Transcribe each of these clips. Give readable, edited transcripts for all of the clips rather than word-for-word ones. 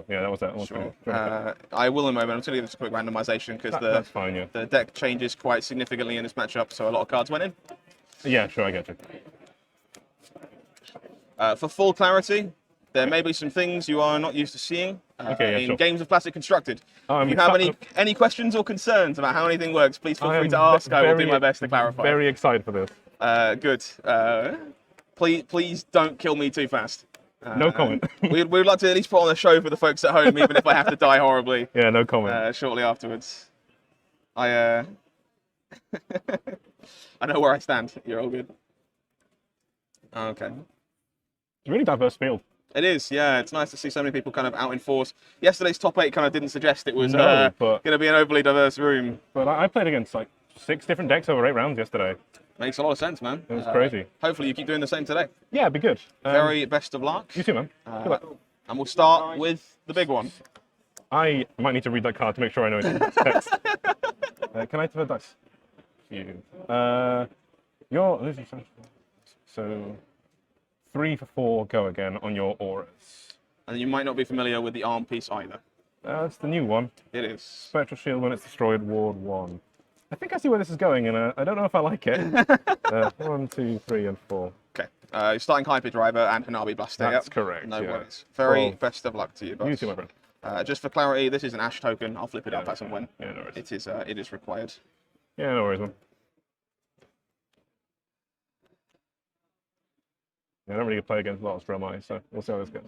Yeah, that was that. Sure. I will in a moment. I'm going to give this a quick randomization because That's fine, yeah. the deck changes quite significantly in this matchup, so a lot of cards went in. Yeah, sure, I get you. For full clarity, there may be some things you are not used to seeing in sure. games of Classic Constructed. Oh, if you have any questions or concerns about how anything works, please feel free to ask. I will do my best to clarify. Very excited for this. Good. Please don't kill me too fast. No comment. We'd like to at least put on a show for the folks at home, even if I have to die horribly. Yeah, no comment. Shortly afterwards. I know where I stand. You're all good. Okay. It's a really diverse field. It is, yeah. It's nice to see so many people kind of out in force. Yesterday's top 8 kind of didn't suggest it was going to be an overly diverse room. But I played against like 6 different decks over 8 rounds yesterday. Makes a lot of sense, man. It was crazy. Hopefully you keep doing the same today. Yeah, it'd be good. Very best of luck. You too, man. Good luck. And we'll start with the big one. I might need to read that card to make sure I know its text. Can I throw dice? You. Your. So 3 for 4, go again on your auras. And you might not be familiar with the arm piece either. That's the new one. It is. Spectral Shield when it's destroyed, Ward 1. I think I see where this is going, and I don't know if I like it. 1, 2, 3, and 4. Okay. You're starting Hyperdriver and Hanabi Blaster. That's correct. No yeah. worries. Very best of luck to you, boss. You too, my friend. Just for clarity, this is an Ash token. I'll flip it up as and when. Yeah, no worries. It is required. Yeah, no worries, man. Yeah, I don't really play against lots from I, so we'll see how this goes.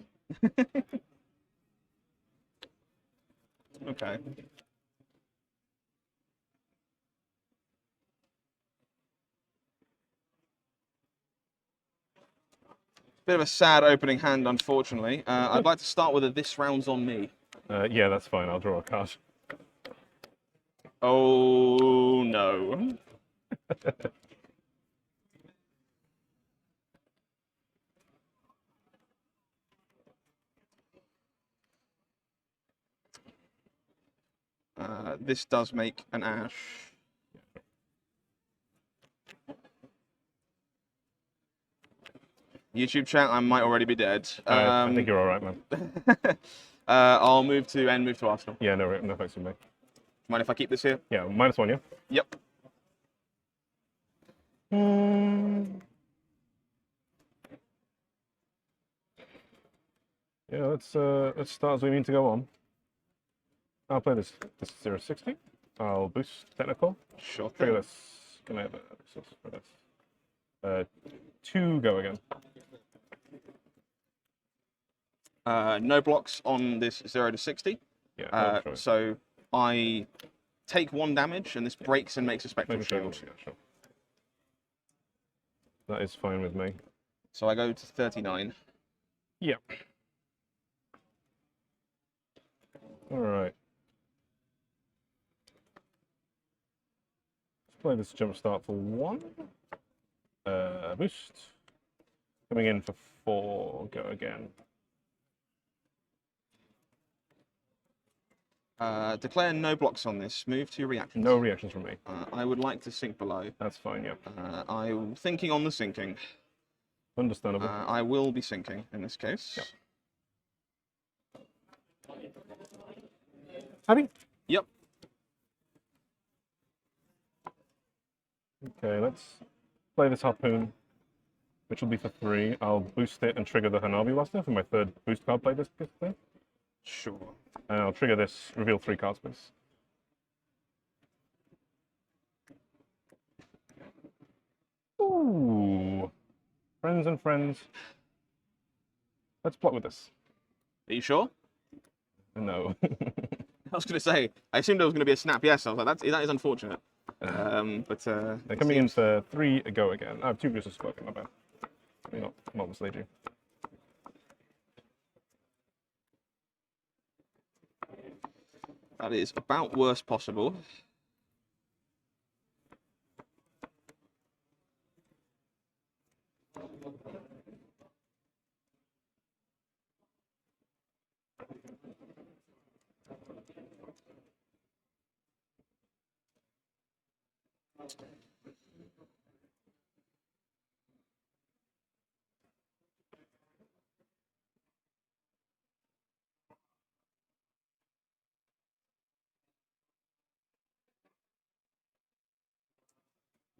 Okay. Bit of a sad opening hand, unfortunately. I'd like to start with a "This round's on me." Yeah, that's fine. I'll draw a card. Oh no. This does make an Ash. YouTube chat, I might already be dead. I think you're all right, man. I'll move to end, move to Arsenal. Yeah, no thanks for me. Mind if I keep this here? Yeah, -1, yeah? Yep. Yeah, let's start as we mean to go on. I'll play this 060. I'll boost technical. Sure. Trigger this. Can I have a resource for this? 2, go again. No blocks on this 0 to 60. Yeah. So I take 1 damage, and this breaks and makes a Spectral Shield. Yeah, sure. That is fine with me. So I go to 39. Yeah. All right. Let's play this jump start for 1. Boost. Coming in for 4, go again. Declare no blocks on this. Move to your reactions. No reactions from me. I would like to sink below. That's fine, yeah. I'm thinking on the sinking. Understandable. I will be sinking in this case. Yep. Happy? Yep. Okay, let's play this Harpoon, which will be for 3. I'll boost it and trigger the Hanabi Blaster for my 3rd boost card play this thing. Sure. And I'll trigger this, reveal 3 cards, please. Ooh. Friends and friends. Let's plot with this. Are you sure? No. I was going to say, I assumed there was going to be a snap yes. I was like, that is unfortunate. They're coming in for 3, a go again. I have 2 boosters spoken, my bad. Not mislead you. That is about worst possible.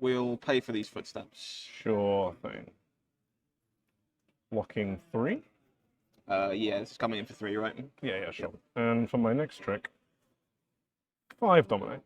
will pay for these footsteps. Sure thing. Blocking 3? Yeah, this is coming in for 3, right? Yeah, sure. And for my next trick, 5 dominate.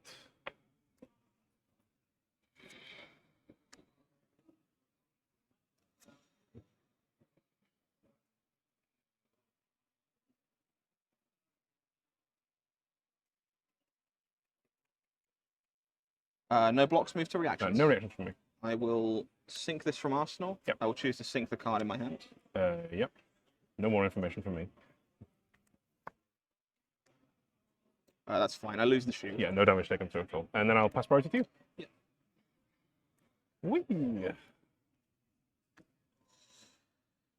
No blocks, move to reactions. No reactions from me. I will sync this from Arsenal. Yep. I will choose to sync the card in my hand. Yep. No more information from me. That's fine. I lose the shield. Yeah, no damage taken to at all. And then I'll pass priority to you. Yep. Whee!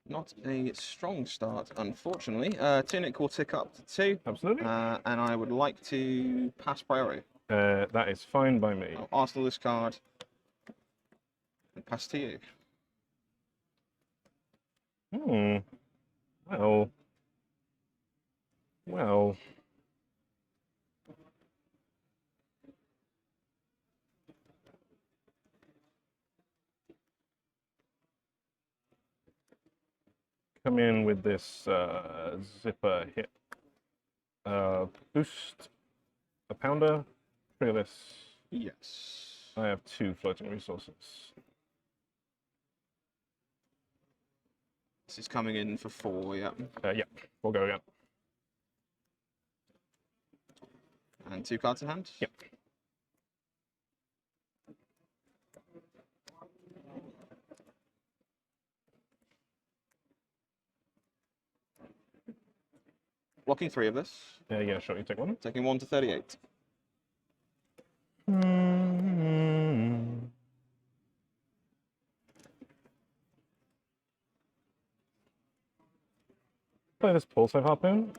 Not a strong start, unfortunately. Tunic will tick up to 2. Absolutely. And I would like to pass priority. That is fine by me. I'll Arsenal this card and pass to you. Well. Come in with this zipper hit. Boost a pounder. Trigger this. Yes. I have 2 floating resources. This is coming in for 4, yeah. Yeah, we'll go again. And 2 cards in hand? Yep. Blocking 3 of this. Yeah, sure, you take 1. Taking 1 to 38. Play this Pulsar Harpoon.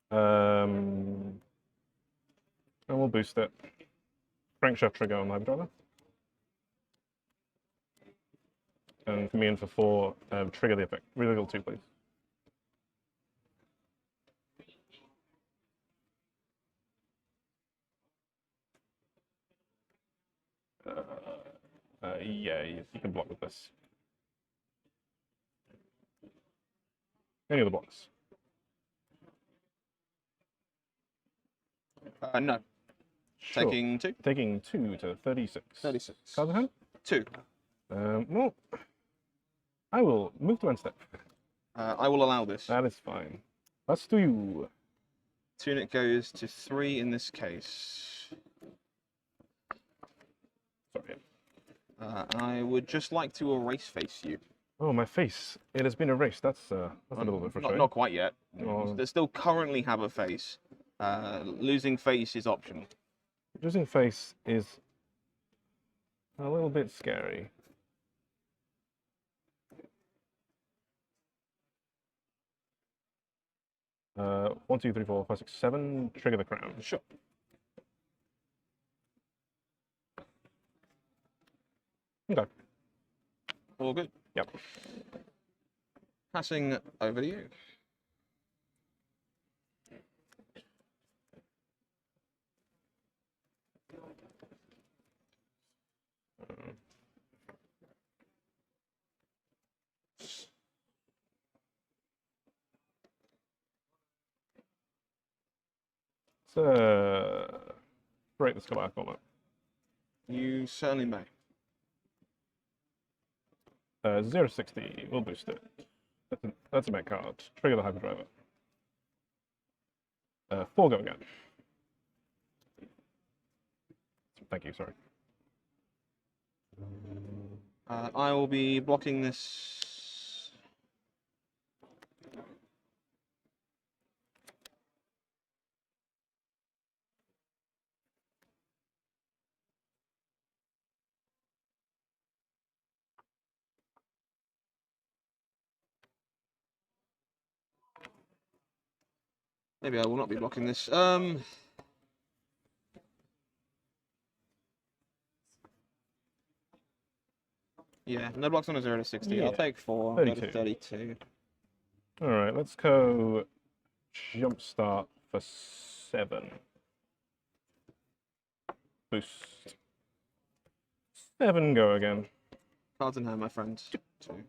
And we'll boost it. Crankshaft trigger on Hyperdriver. And for me in for 4, trigger the effect. Reveal 2, please. Yeah, you can block with this. Any of the blocks? No. Sure. Taking 2? Taking 2 to 36. 36. Cards in hand? 2. Well, I will move to end step. I will allow this. That is fine. Let's do you. Tunic goes to 3 in this case. Sorry. I would just like to erase face you. Oh, my face. It has been erased. That's a little bit frustrating. Not quite yet. Oh. They still currently have a face. Losing face is optional. Losing face is a little bit scary. One, two, three, four, five, six, 7. Trigger the crown. Sure. Okay. All good. Yep. Passing over to you. Let's break the Scholastic on it. You certainly may. 0 to 60. We'll boost it. That's a mech card. Trigger the Hyperdriver. 4 go again. Thank you, sorry. I will be blocking this. Maybe I will not be blocking this. Yeah, no blocks on a 0 to 60. Yeah. I'll take 4. 32. Go to 32. All right, let's go jump start for 7. Boost. 7 go again. Cards in hand, my friend. 2.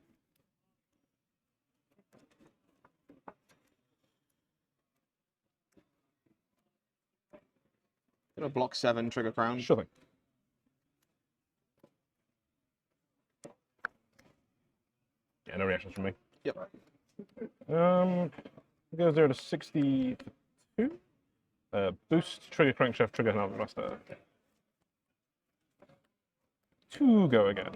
Gonna block 7, trigger crown. Sure thing. Yeah, no reactions from me. Yep. It goes 0 to 62. Boost, trigger crankshaft, trigger Hardened Master. 2 go again.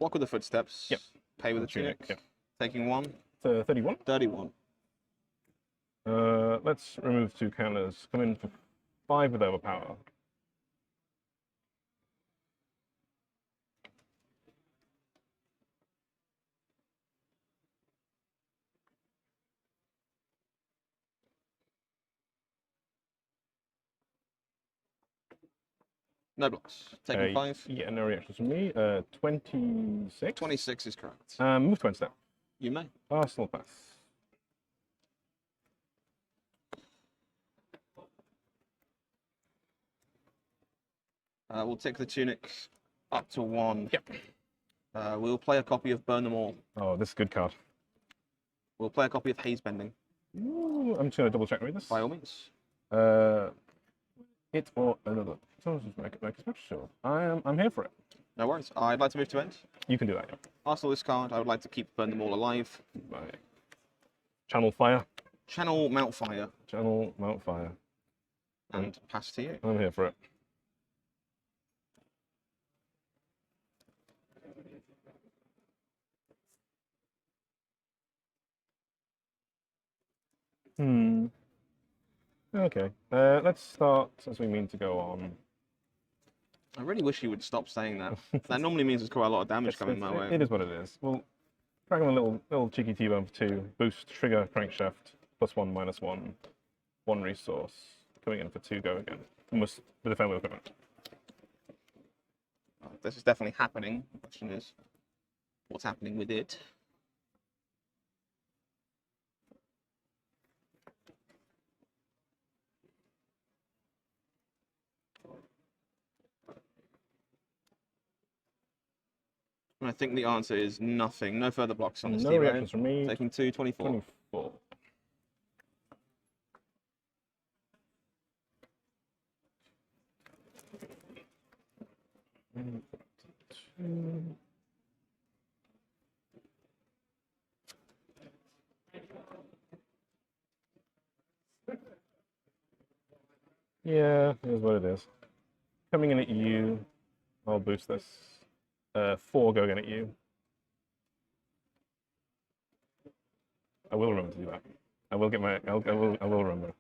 Block with the footsteps. Yep. Pay with the tunic. Yep. Taking 1. 31. 31. Let's remove 2 counters. Come in for 5 with overpower. No blocks. Taking 5. Yeah, no reactions from me. 26. 26 is correct. Move to end step. You may. Arsenal pass. We'll take the tunic up to 1. Yep. We'll play a copy of Burn Them All. Oh, this is a good card. We'll play a copy of Haze Bending. Ooh, I'm just going to double check and read this. By all means. It or another. Someone's just make a special. Sure. I'm here for it. No worries. I'd like to move to end. You can do that, yeah. Arsenal this card. I would like to keep Burn Them All alive. Right. Channel fire. Channel Mount Fire. Channel Mount Fire. And pass to you. I'm here for it. Okay. Let's start as we mean to go on. I really wish you would stop saying that. That normally means there's quite a lot of damage coming my way. It is what it is. We'll drag on a little cheeky T-bone for 2. Boost, trigger, crankshaft, +1, -1. 1 resource. Coming in for 2 go again. Must defend with equipment. This is definitely happening. The question is, what's happening with it? And I think the answer is nothing. No further blocks on this. No reactions from me. Taking 2, 24. 24. Yeah, here's what it is. Coming in at you. I'll boost this. 4 go again at you. I will remember to do that. I will get my. I will remember.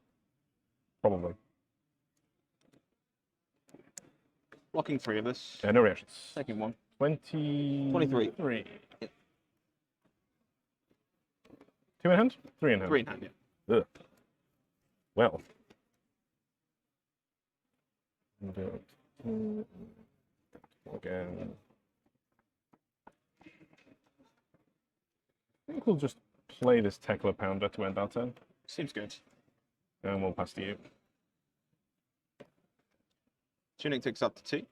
Probably. Blocking 3 of this. No reactions. Taking 1. 23. 23. Yep. 2 in hand? 3 in hand. 3 in hand, yeah. Ugh. Well. Do it. Again. I think we'll just play this Tekla Pounder to end our turn. Seems good. And we'll pass to you. Tunic takes up to 2.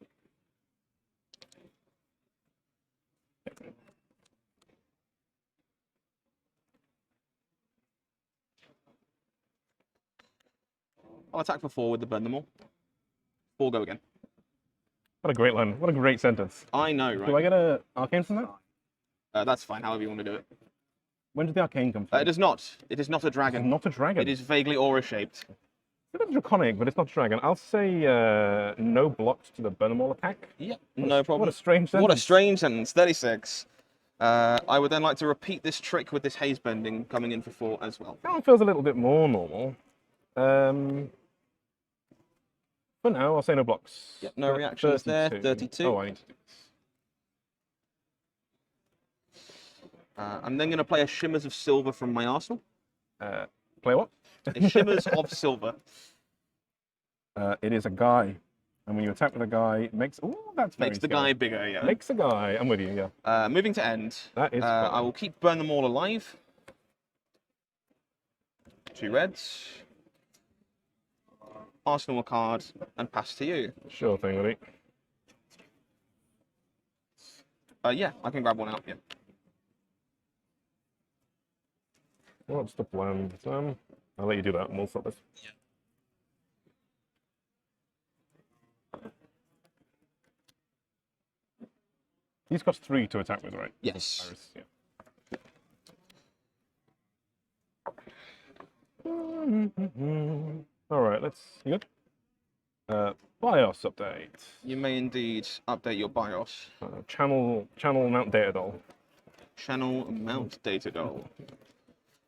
I'll attack for 4 with the Burn Them All. 4 go again. What a great line. What a great sentence. I know, right? Do I get an arcane from that? That's fine, however you want to do it. When did the arcane come from? It is not. It is not a dragon. It's not a dragon. It is vaguely aura-shaped. It's a bit draconic, but it's not a dragon. I'll say no blocks to the Burn Them All attack. Yeah, no problem. What a strange sentence. What a strange sentence. 36. I would then like to repeat this trick with this haze bending coming in for 4 as well. That one feels a little bit more normal. For now, I'll say no blocks. Yep, no reactions there. 32. Oh, I need to do this. I'm then going to play a Shimmers of Silver from my arsenal. Play what? A Shimmers of Silver. It is a guy. And when you attack with a guy, it makes... Oh, that's very Makes the scary. guy bigger, yeah. Makes a guy. I'm with you, yeah. Moving to end. That is fun. I will keep Burn Them All alive. 2 reds. Arsenal card and pass to you. Sure thing, buddy. Yeah, I can grab one out. Yeah. What's the plan? I'll let you do that and we'll stop this. Yeah. These cost 3 to attack with, right? Yes. Iris, yeah. All right, let's. You good? BIOS update. You may indeed update your BIOS. Channel mount data doll. Channel mount data doll.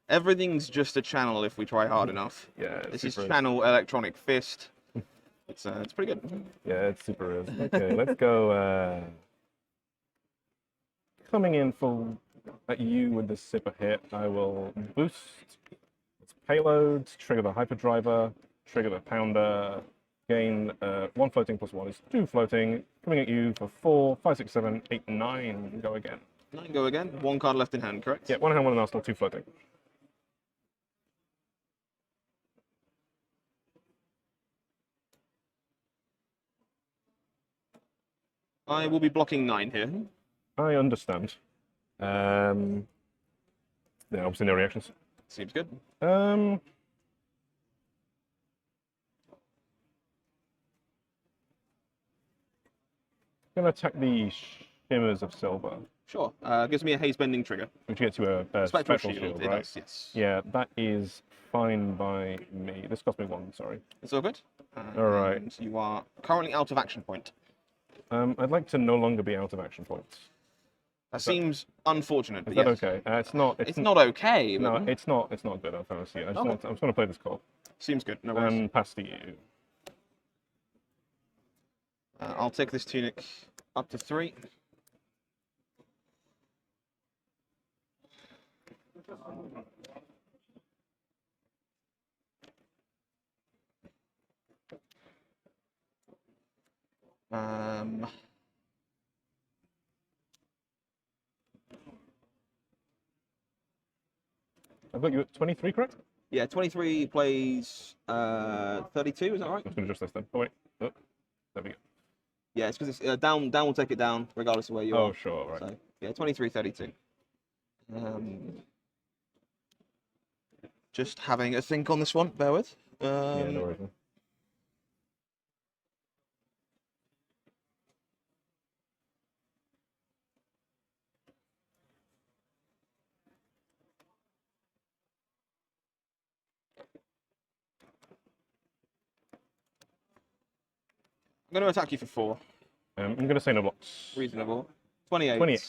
Everything's just a channel if we try hard enough. Yeah. This is channel electronic fist. It's pretty good. Yeah, it's super is. Okay, let's go. Coming in full at you with the sipper hit, I will boost its payload, trigger the hyperdriver, trigger the pounder, gain 1 floating plus 1 is 2 floating. Coming at you for 4, 5, 6, 7, 8, 9. Go again. 9 go again. 1 card left in hand, correct? Yeah, 1 hand, 1 in arsenal, 2 floating. I will be blocking 9 here. I understand. Yeah, obviously no reactions. Seems good. Gonna attack the shimmers of silver, Sure. Gives me a haze bending trigger. which gets you a Spectral spectral shield. shield, It right? does, yes. Yeah, that is fine by me. This cost me 1, sorry. It's all good. All right. And you are currently out of action point. I'd like to no longer be out of action points. That seems unfortunate. Is But that yes. okay? It's not. It's not okay. No, But it's not. It's not good. I'm honest. I just Okay. want. I'm just going to play this call seems good. No worries. and pass to you. I'll take this tunic up to 3. I've got you at 23, correct? Yeah, 23 plays 32. Is that right? I'm just going to adjust this then. Oh wait. Oh, there we go. Yeah, it's because it's down. Down will take it down, regardless of where you are. Oh sure, right. So yeah, 23, 32. Just having a think on this one. Bear with. Yeah, no worries. Man. I'm going to attack you for 4. I'm going to say no blocks. Reasonable. 28. 28.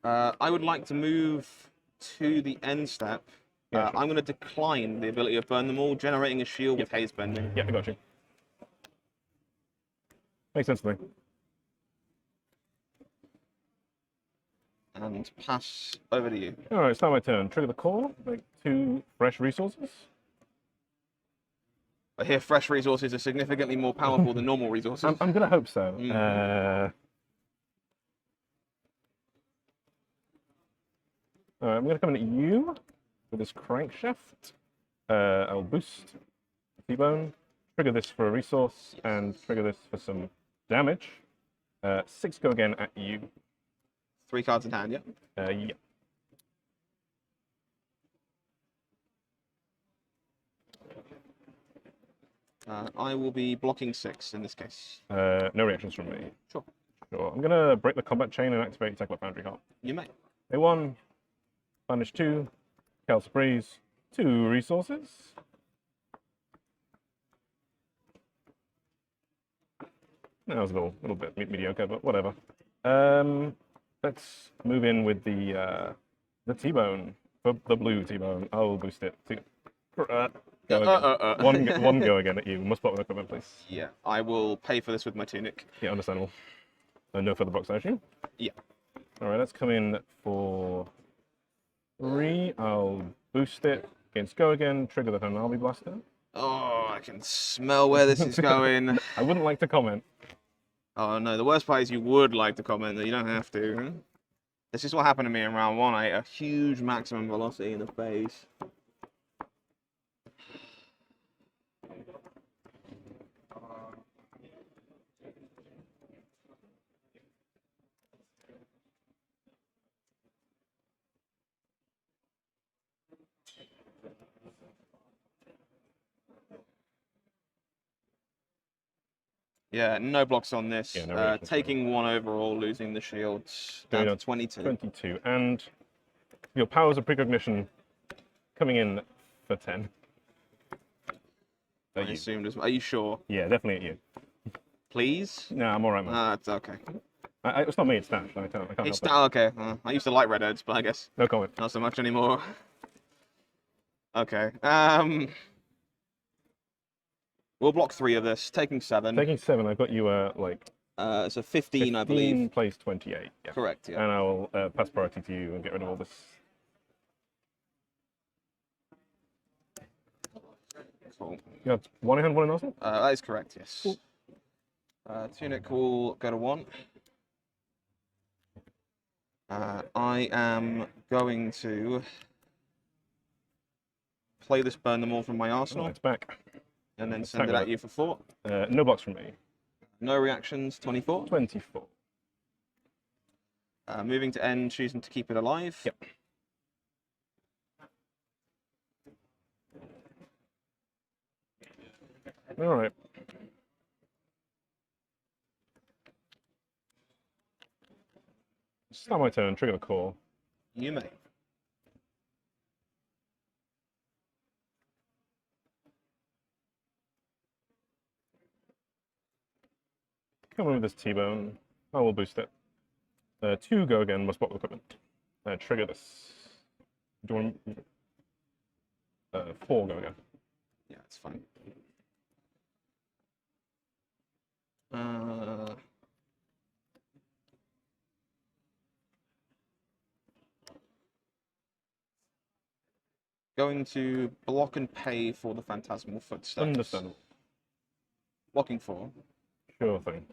I would like to move to the end step. Yeah, sure. I'm going to decline the ability of Burn Them All, generating a shield with haze bending. Yeah, I got you. Makes sense to me. And pass over to you. All right, it's now my turn. Trigger the core. Make 2 fresh resources. I hear fresh resources are significantly more powerful than normal resources. I'm going to hope so. All right, I'm going to come in at you with this crankshaft. I'll boost T-bone, trigger this for a resource, and trigger this for some damage. 6 go again at you. 3 cards in hand, yeah? Yeah. I will be blocking 6 in this case. No reactions from me. Sure. Sure. I'm going to break the combat chain and activate Tackle Foundry Heart. You may. A1, Banish 2, Cal Breeze, 2 resources. That was a little bit mediocre, but whatever. Let's move in with the T-bone, the blue T-bone. I'll boost it. One go again at you. Must block with equipment, please. Yeah, I will pay for this with my tunic. Yeah, understandable. No further blocks, I assume? Yeah. All right, let's come in for 3. I'll boost it against go again, trigger the Army Blaster. Oh, I can smell where this is going. I wouldn't like to comment. Oh no, the worst part is you would like to comment that you don't have to. This is what happened to me in round 1. I ate a huge maximum velocity in the face. Yeah, no blocks on this. Yeah, no reactions. Taking 1 overall, losing the shields. Down to 22. 22. And your powers of precognition coming in for 10. I assumed as well. Are you sure? Yeah, definitely at you. Please? No, I'm alright, man. It's okay. It's not me, it's Stash. I can't help it. Okay. I used to like redheads, but I guess No comment. not so much anymore. Okay. We'll block 3 of this, taking 7. Taking 7, I've got you So 15, I believe. 15 plays 28. Yeah. Correct, yeah. And I'll pass priority to you and get rid of all this. Cool. You have 1 in hand, 1 in arsenal? That is correct, yes. Cool. Tunic will go to 1. I am going to play this Burn Them All from my arsenal. It's back. And then send it at you for 4. No blocks from me. No reactions, 24. 24. Moving to end, choosing to keep it alive. Yep. All right. Start my turn, trigger the call. You may. Come in with this T-bone. I will boost it. 2 go again, must block the equipment. Trigger this. Do you want 4 go again? Yeah, it's fine. Going to block and pay for the phantasmal footsteps. Understandable. Blocking 4. Sure thing.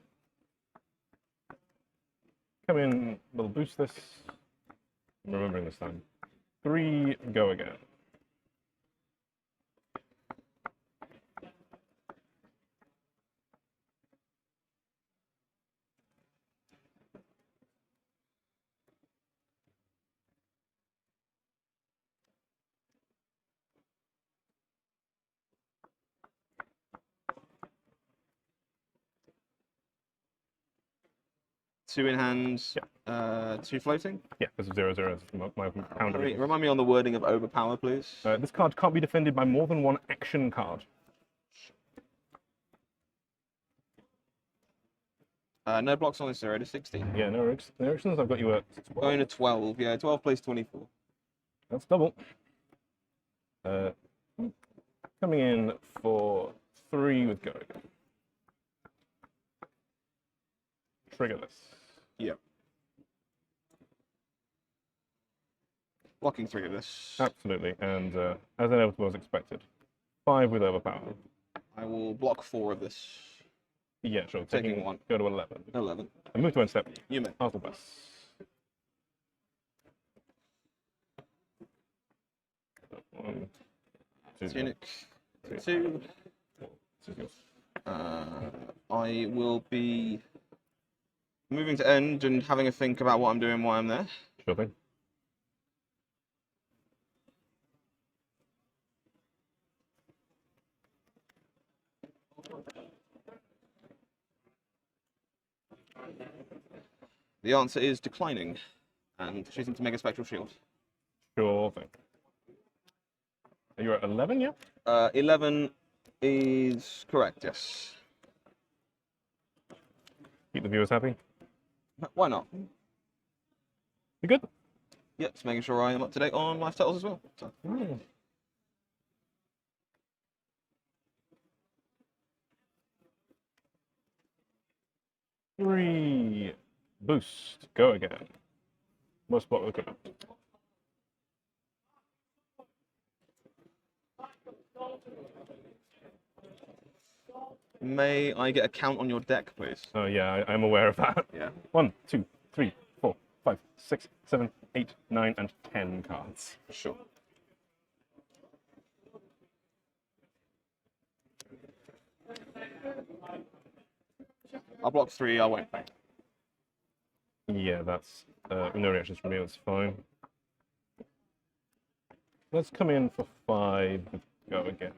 Come in, we'll boost this. I'm remembering this time. 3 go again. Two in hand, Yeah. 2 floating. Yeah, this is 0/0. My pounder. Remind me on the wording of overpower, please. This card can't be defended by more than 1 action card. No blocks on this zero to 16. Yeah, no reactions. I've got you at 12. Going to 12. Yeah, 12 plays 24. That's double. Coming in for 3 with go again. Trigger this. Yep. Blocking 3 of this. Absolutely, and as inevitable as expected. 5 with overpower. I will block 4 of this. Yeah, sure. Taking 1. Go to 11. 11. I move to 1 step. You may. Arsenal pass. One, two, Tunic. three, 2. four. This is yours. I will be moving to end and having a think about what I'm doing while I'm there. Sure thing. The answer is declining and choosing to make a spectral shield. Sure thing. You're at 11, yeah? 11 is correct, yes. Keep the viewers happy. Why not? You good? Yep, just making sure I am up to date on life titles as well. So. Mm. Three. Boost. Go again. Most block equipment. May I get a count on your deck, please? Oh yeah, I'm aware of that. Yeah. 1, 2, 3, 4, 5, 6, 7, 8, 9, and 10 cards. Sure. I'll block 3, I won't play. Yeah, that's no reactions from me. That's fine. Let's come in for 5. Go again.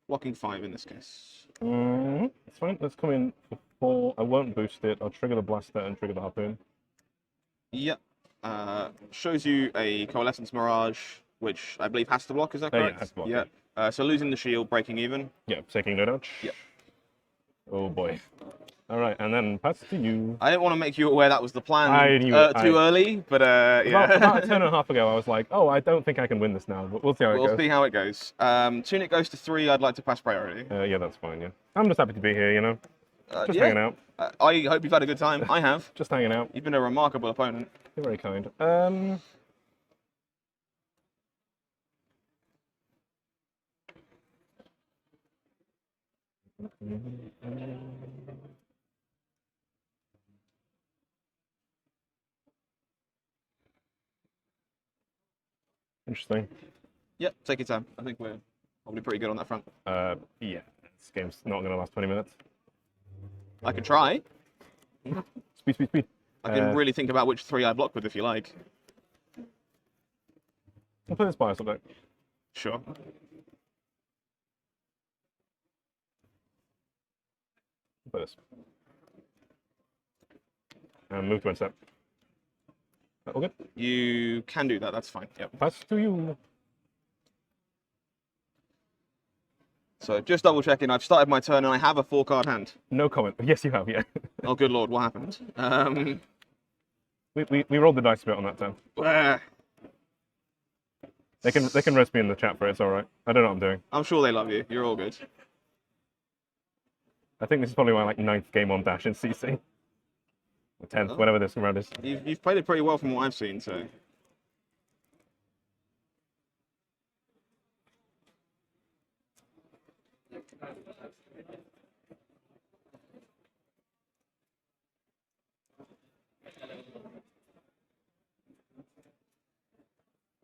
Blocking 5 in this case. It's fine. Let's come in for 4. I won't boost it. I'll trigger the blaster and trigger the harpoon. Yep. Shows you a Coalescence Mirage, which I believe has to block, is that correct? Yeah, has to block. Yeah. So losing the shield, breaking even. Yeah, taking no dodge. Yep. Oh boy. All right, and then pass to you. I didn't want to make you aware that was the plan too early, but yeah. About a turn and a half ago, I was like, oh, I don't think I can win this now, but we'll see how it goes. We'll see how it goes. Tunic goes to 3, I'd like to pass priority. Yeah, that's fine, yeah. I'm just happy to be here, you know. Just yeah. hanging out. I hope you've had a good time. I have. Just hanging out. You've been a remarkable opponent. You're very kind. Interesting. Yep, take your time. I think we're probably pretty good on that front. Yeah, this game's not going to last 20 minutes. I could try. Speed. I can really think about which 3 I block with if you like. I'll play this bias up there. Sure. Play this. And move to end step. All good? You can do that, that's fine. Yep. Pass to you. So just double checking, I've started my turn and I have a 4-card hand. No comment. Yes, you have, yeah. Oh, good lord, what happened? We rolled the dice a bit on that turn. They can roast me in the chat for it, it's alright. I don't know what I'm doing. I'm sure they love you, you're all good. I think this is probably my 9th game on Dash in CC. Or 10th, whatever this round is. You've played it pretty well from what I've seen, so...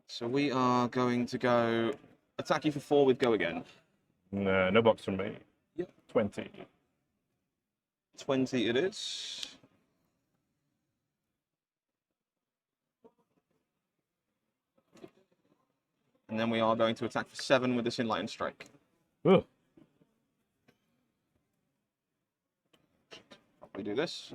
So we are going to go attack you for 4 with go again. No box from me. Yep. 20. 20 it is. And then we are going to attack for 7 with this Enlightened Strike. Ugh. We do this.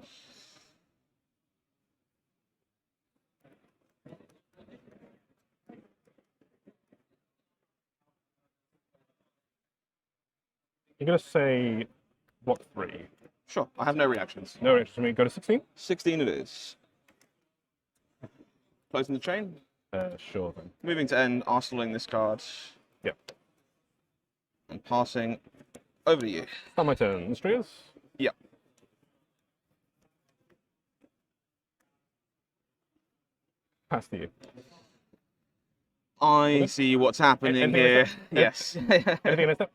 You're going to say block 3. Sure, I have no reactions. No reactions from me. Go to 16? 16 it is. Closing the chain. Sure then. Moving to end, arsenaling this card. Yep. And passing over to you. Not my turn. Mysteries? Yep. Pass to you. I see what's happening Anything here. else? Yes. Anything else?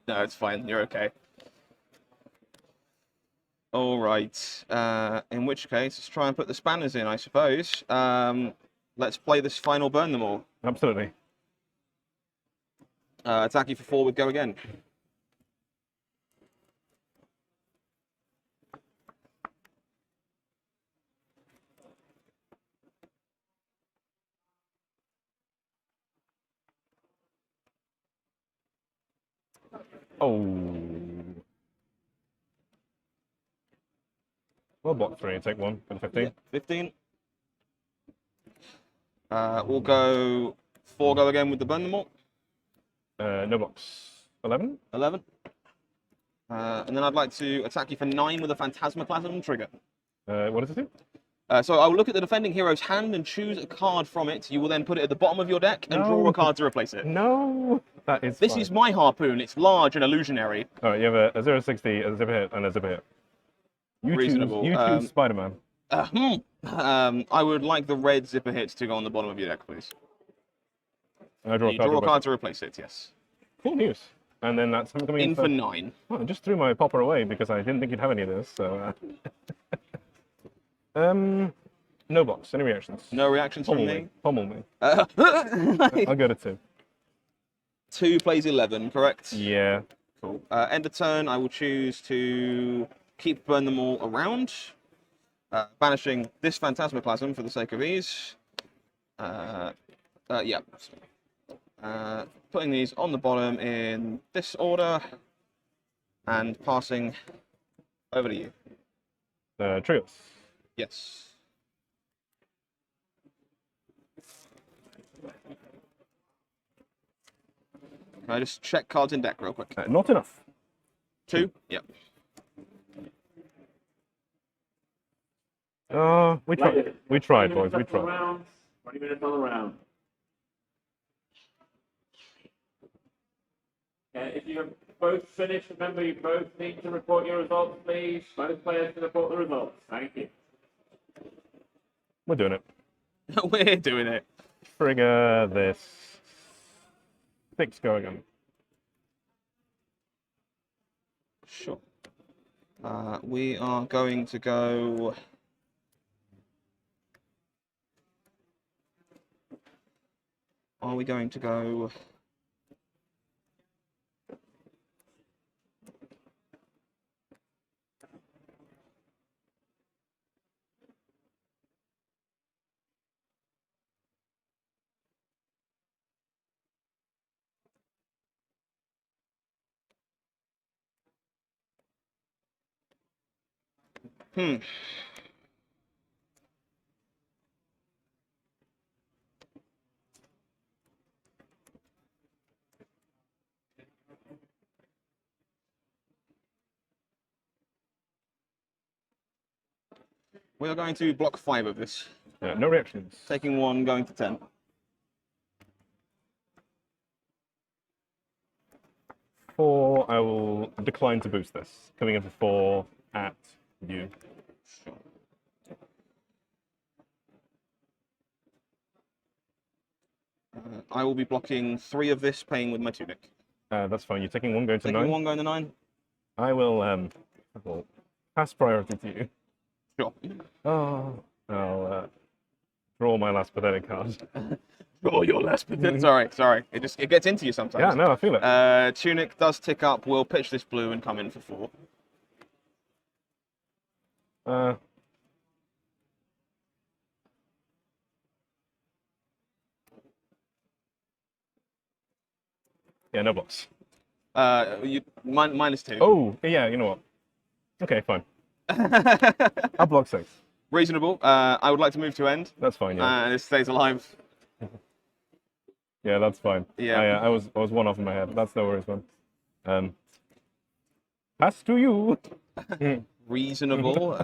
No, it's fine. You're okay. All right. In which case, let's try and put the spanners in, I suppose. Let's play this final burn them all. Absolutely. Attack you for 4 with go again. Oh. Well, block 3 and take 1. Go to 15. Yeah, 15. We'll go 4 go again with the burn them all. No blocks. 11? 11. And then I'd like to attack you for 9 with a Phantasmaplasm trigger. What does it do? So I will look at the defending hero's hand and choose a card from it. You will then put it at the bottom of your deck and draw a card to replace it. No! That is This fine. is my harpoon. It's large and illusionary. Alright, you have a 060, a zipper hit, and a zipper hit. Reasonable. You choose Spider-Man. I would like the red zipper hit to go on the bottom of your deck, please. I draw You draw a card to replace it, yes. Cool news. And then that's coming In for 9. Oh, I just threw my popper away because I didn't think you'd have any of this. So, no blocks. Any reactions? No reactions from me. Pummel me. Uh, I'll go to 2. 2 plays 11, correct? Yeah. Cool. End of turn, I will choose to burn them all around, banishing this Phantasmoplasm for the sake of ease. Yeah. Putting these on the bottom in this order, and passing over to you. Trios. Yes. Can I just check cards in deck real quick? Not enough. 2? Yep. We tried. We tried, boys. We tried. Rounds. 20 minutes on the round. If you have both finished, remember you both need to report your results, please. Both players can report the results. Thank you. We're doing it. We're doing it. Trigger this. 6 go again. Sure. We are going to go. Are we going to go? We are going to block 5 of this. No reactions. Taking 1, going to 10. Four, I will decline to boost this. Coming in for 4 at you. Sure. I will be blocking 3 of this, paying with my tunic. That's fine. You're taking 1 going to Taking 9. 1, going to 9. I will pass priority to you. Sure. Oh, I'll draw my last pathetic card. Draw your last pathetic. Sorry. It gets into you sometimes. Yeah, no, I feel it. Tunic does tick up. We'll pitch this blue and come in for 4. Yeah, no blocks. Minus 2. Oh, yeah, you know what? Okay, fine. I'll block 6. Reasonable. I would like to move to end. That's fine, yeah. And it stays alive. Yeah, that's fine. Yeah. I was 1 off in my head. That's no worries, man. Pass to you. Reasonable.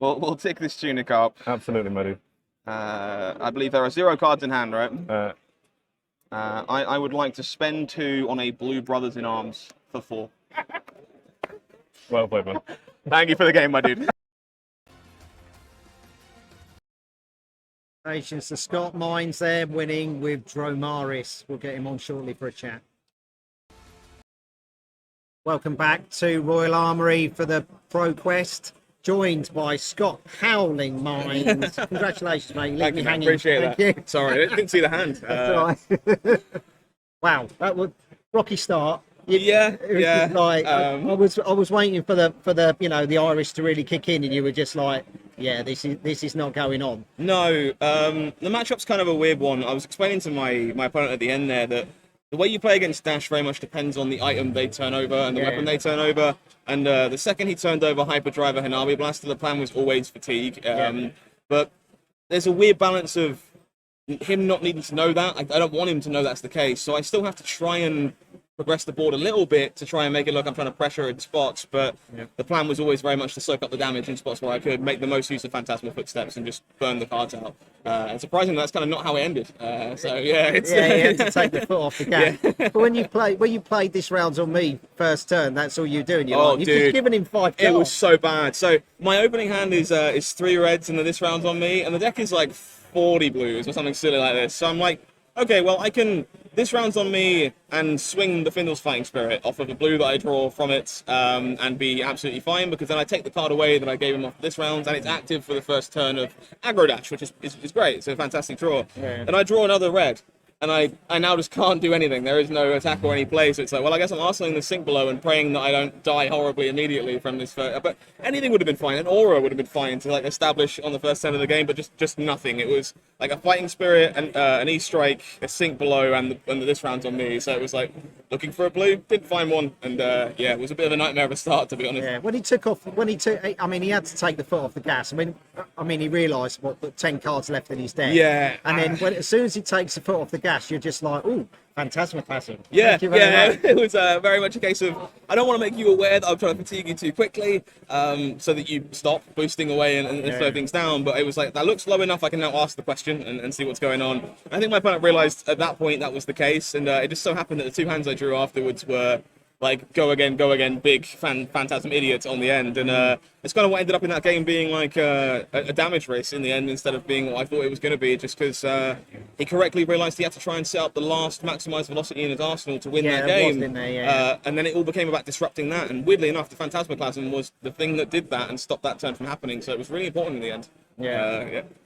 We'll tick this tunic up. Absolutely, my dude. I believe there are 0 cards in hand, right? I would like to spend 2 on a blue Brothers in Arms for 4. Well played, man. Thank you for the game, my dude. Congratulations to Scott Mines there, winning with Dromaris. We'll get him on shortly for a chat. Welcome back to Royal Armoury for the ProQuest, joined by Scott Howling Mines. Congratulations, mate. You leave me hanging. Appreciate Thank that. you. Sorry, I didn't see the hand. That's all right. Wow, that was rocky start. Yeah. Like I was waiting for the the Irish to really kick in, and you were just like, yeah, this is not going on. No, the matchup's kind of a weird one. I was explaining to my opponent at the end there that the way you play against Dash very much depends on the item they turn over and the weapon they turn over. And the second he turned over Hyperdrive or Hanabi Blaster, the plan was always Fatigue. But there's a weird balance of him not needing to know that. I don't want him to know that's the case, so I still have to try and progress the board a little bit to try and make it look I'm trying to pressure in spots, but the plan was always very much to soak up the damage in spots where I could make the most use of Phantasmal Footsteps and just burn the cards out. And surprisingly, that's kind of not how it ended. So yeah, it's you had to take the foot off the gas. Yeah. But when you played this round on me first turn, that's all you're doing. You've dude, just given him 5 cards. It was so bad. So my opening hand is 3 reds and then this round's on me, and the deck is like 40 blues or something silly like this. So I'm like, okay, well I can this round's on me and swing the Findle's Fighting Spirit off of a blue that I draw from it and be absolutely fine, because then I take the card away that I gave him off this round and it's active for the first turn of Aggro Dash, which is great. It's a fantastic draw. Yeah. And I draw another red. And I now just can't do anything. There is no attack or any play, so it's like, well, I guess I'm arsenaling the sink below and praying that I don't die horribly immediately from this. But anything would have been fine. An aura would have been fine to like establish on the first turn of the game, but just nothing. It was like a fighting spirit, and an E-strike, a sink below, and this round's on me. So it was like looking for a blue, didn't find one, and yeah, it was a bit of a nightmare of a start, to be honest. Yeah, I mean, he had to take the foot off the gas. I mean, he realised what 10 cards left in his deck. Yeah. And then as soon as he takes the foot off the gas, you're just like, ooh, Phantasmaplasm. Yeah, Thank you very much. it was very much a case of, I don't want to make you aware that I'm trying to fatigue you too quickly, so that you stop boosting away and slow things down, but it was like, that looks low enough, I can now ask the question and see what's going on. I think my opponent realised at that point that was the case, and it just so happened that the two hands I drew afterwards were like go again, big phantasm idiots on the end, and it's kind of what ended up in that game being like a damage race in the end instead of being what I thought it was going to be, just because he correctly realised he had to try and set up the last maximised velocity in his arsenal to win that game, and then it all became about disrupting that, and weirdly enough, the Phantasmaplasm was the thing that did that and stopped that turn from happening, so it was really important in the end.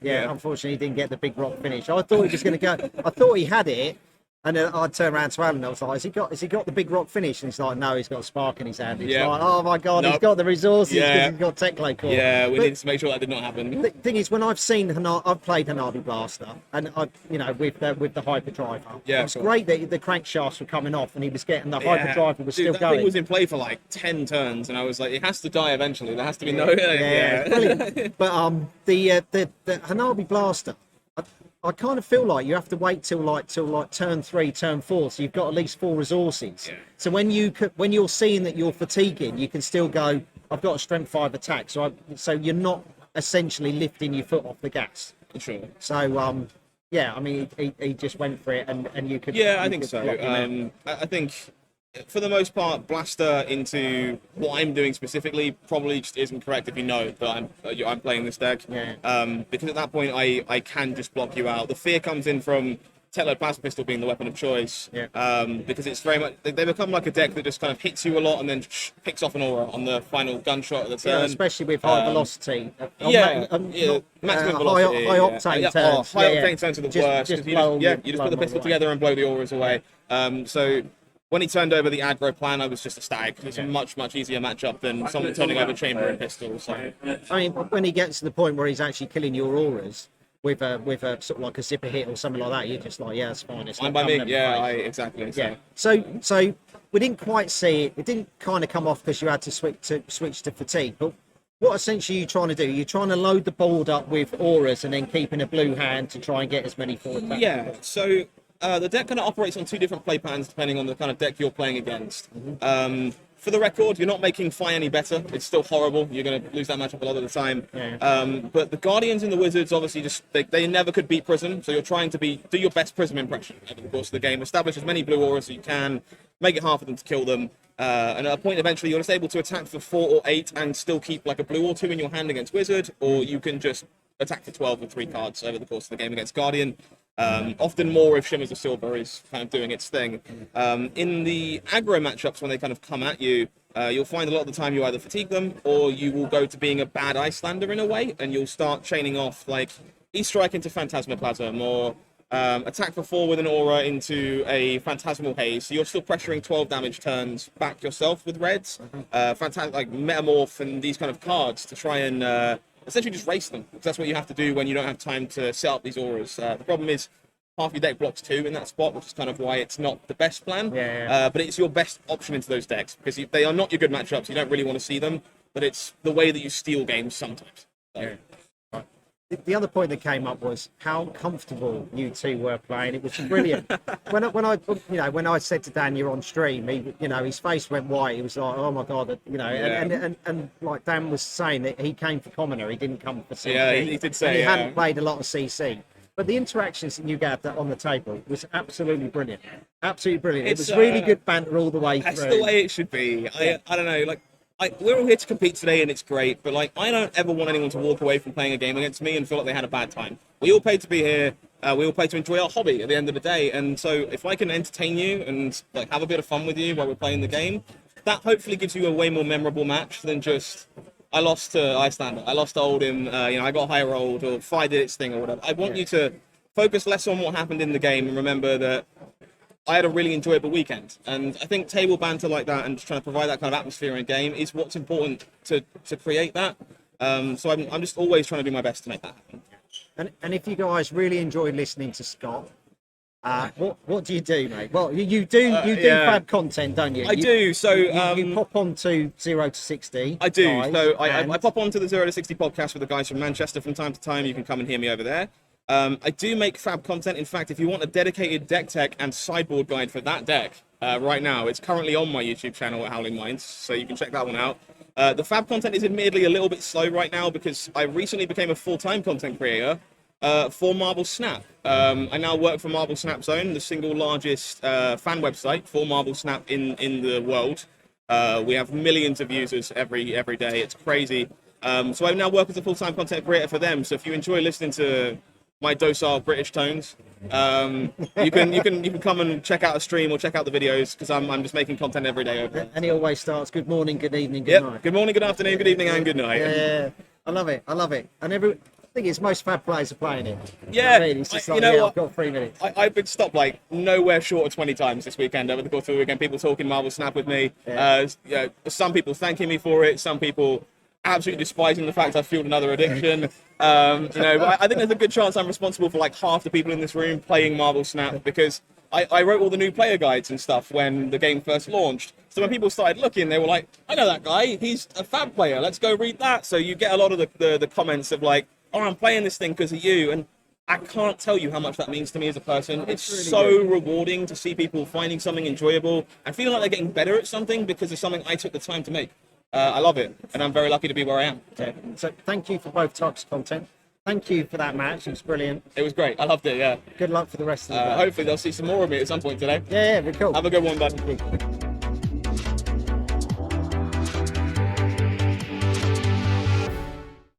Yeah, unfortunately, he didn't get the big rock finish. I thought he was going to go. I thought he had it, and then I turned around to Alan and I was like, has he got the big rock finish? And he's like, no, he's got a spark in his hand. He's like, oh my God, he's got the resources because he's got Teclo Core. Yeah, we need to make sure that did not happen. The thing is, when I've played Hanabi Blaster, and with the hyperdriver, it's great that the crankshafts were coming off and he was getting the hyperdriver was still that going. Thing was in play for like 10 turns, and I was like, it has to die eventually. There has to be no. Brilliant. But the Hanabi Blaster, I kind of feel like you have to wait till turn 3, turn 4, so you've got at least 4 resources. Yeah. So when you're seeing that you're fatiguing, you can still go, I've got a strength 5 attack, so you're not essentially lifting your foot off the gas. Sure. So yeah, I mean he just went for it, and you could. Yeah, I think so. I think, for the most part, Blaster into what I'm doing specifically probably just isn't correct if you know that I'm playing this deck. Yeah. Because at that point I can just block you out. The fear comes in from Teclo Plasma Pistol being the weapon of choice. Yeah. Because it's very much, they become like a deck that just kind of hits you a lot and then picks off an aura on the final gunshot of the turn. Yeah, especially with high velocity. Maximum velocity. High octane turns. High octane turns are the worst. Just you just put the pistol together and blow the auras away. So when he turned over the aggro plan, I was just ecstatic. It's a much easier matchup than someone turning over chamber and pistol. So. I mean, when he gets to the point where he's actually killing your auras with a sort of like a zipper hit or something like that, you're just like, yeah, it's fine. It's fine by me. Yeah, exactly. Yeah. So we didn't quite see it. It didn't kind of come off because you had to switch to fatigue. But what essentially are you trying to do? You're trying to load the board up with auras and then keeping a blue hand to try and get as many forward back. Yeah. So. The deck kind of operates on 2 different play patterns depending on the kind of deck you're playing against. For the record, you're not making Fi any better. It's still horrible. You're going to lose that matchup a lot of the time. Yeah. But the Guardians and the Wizards, obviously, they never could beat Prism, so you're trying to do your best Prism impression over the course of the game. Establish as many blue auras as you can, make it hard for them to kill them, and at a point eventually you're just able to attack for 4 or 8 and still keep like a blue or 2 in your hand against Wizard, or you can just attack for 12 with 3 cards over the course of the game against Guardian. Often more if Shimmers of Silver is kind of doing its thing. In the aggro matchups, when they kind of come at you, you'll find a lot of the time you either fatigue them or you will go to being a bad Icelander in a way, and you'll start chaining off like E-Strike into Phantasmaplasm or attack for 4 with an aura into a Phantasmal Haze. So you're still pressuring 12 damage turns back yourself with reds. Like Metamorph and these kind of cards to try and essentially just race them, because that's what you have to do when you don't have time to set up these auras. The problem is half your deck blocks 2 in that spot, which is kind of why it's not the best plan. But it's your best option into those decks, because they are not your good matchups. You don't really want to see them, but it's the way that you steal games sometimes. So. The other point that came up was how comfortable you two were playing. It was brilliant. when I said to Dan, you're on stream, his face went white. He was like, oh my God, and like Dan was saying that he came for Commoner, he didn't come for CC. Yeah, he did say, and he hadn't played a lot of CC. But the interactions that you got on the table was absolutely brilliant. Absolutely brilliant. It was really good banter all the way through. That's the way it should be. I don't know, like, we're all here to compete today and it's great, but like I don't ever want anyone to walk away from playing a game against me and feel like they had a bad time. We all paid to be here. We all play to enjoy our hobby at the end of the day. And so if I can entertain you and like have a bit of fun with you while we're playing the game, that hopefully gives you a way more memorable match than just I lost to Icelander, I lost to Oldham, I got high rolled or Fi did its thing or whatever. I want you to focus less on what happened in the game and remember that I had a really enjoyable weekend. And I think table banter like that and just trying to provide that kind of atmosphere in a game is what's important to create that. So I'm just always trying to do my best to make that happen. And if you guys really enjoy listening to Scott, what do you do, mate? Well, you do fab content, don't you? I do. So you pop on to 0 to 60. I do. Guys, So I pop onto the 0 to 60 podcast with the guys from Manchester from time to time. You can come and hear me over there. I do make fab content. In fact, if you want a dedicated deck tech and sideboard guide for that deck right now, it's currently on my YouTube channel at Howling Minds, so you can check that one out. The fab content is admittedly a little bit slow right now because I recently became a full-time content creator for Marble Snap. I now work for Marble Snap Zone, the single largest fan website for Marble Snap in the world. We have millions of users every day. It's crazy. So I now work as a full-time content creator for them. So if you enjoy listening to my docile British tones, you can come and check out a stream or check out the videos because I'm just making content every day over there. And he always starts, good morning, good evening, good night. Good morning, good afternoon, good evening, and good night. Yeah, I love it. And I think it's most fab players are playing it. Yeah, It's just you like, know what? I've got 3 minutes. I've been stopped like nowhere short of 20 times this weekend over the course of the weekend. People talking Marble Snap with me. Some people thanking me for it. Some people absolutely despising the fact I've fueled another addiction. I think there's a good chance I'm responsible for like half the people in this room playing Marble Snap because I wrote all the new player guides and stuff when the game first launched. So when people started looking, they were like, I know that guy. He's a fab player. Let's go read that. So you get a lot of the comments of like, oh, I'm playing this thing because of you. And I can't tell you how much that means to me as a person. It's really so rewarding to see people finding something enjoyable and feeling like they're getting better at something because of something I took the time to make. I love it, and I'm very lucky to be where I am. So thank you for both types of content. Thank you for that match. It was brilliant. It was great. I loved it, yeah. Good luck for the rest of the day. Hopefully they'll see some more of me at some point today. Yeah, be cool. Have a good one, bud.